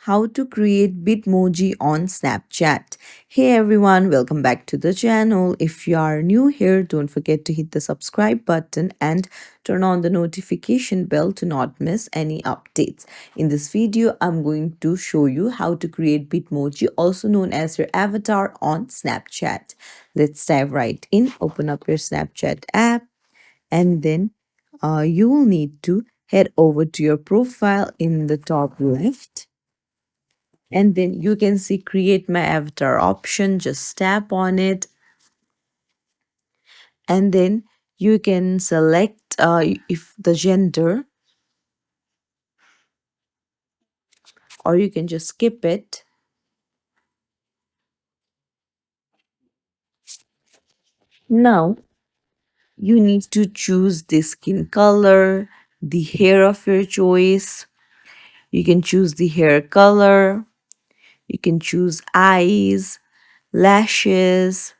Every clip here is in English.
how to create Bitmoji on Snapchat. Hey everyone, welcome back to the channel. If you are new here, don't forget to hit the subscribe button and turn on the notification bell to not miss any updates. In this video, I'm going to show you how to create Bitmoji, also known as your avatar on Snapchat. Let's dive right in. Open up your Snapchat app and then you will need to head over to your profile in the top left, and then you can see create my avatar option. Just tap on it, and then you can select if the gender, or you can just skip it. Now you need to choose the skin color, the hair of your choice. You can choose the hair color, you can choose eyes, lashes,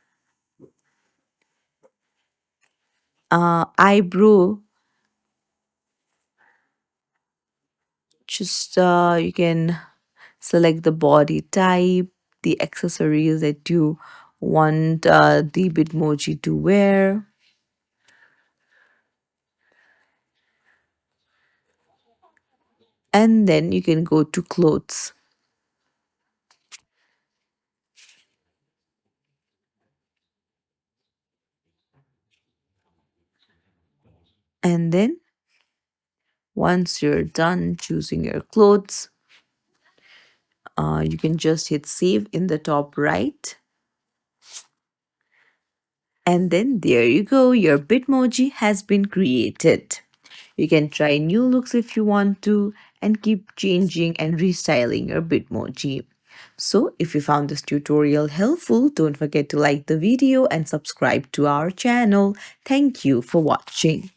eyebrow. Just you can select the body type, the accessories that you want the Bitmoji to wear, and then you can go to clothes, and then once you're done choosing your clothes, you can just hit save in the top right, and then there you go, your Bitmoji has been created. You can try new looks if you want to and keep changing and restyling your Bitmoji. So, if you found this tutorial helpful, don't forget to like the video and subscribe to our channel. Thank you for watching.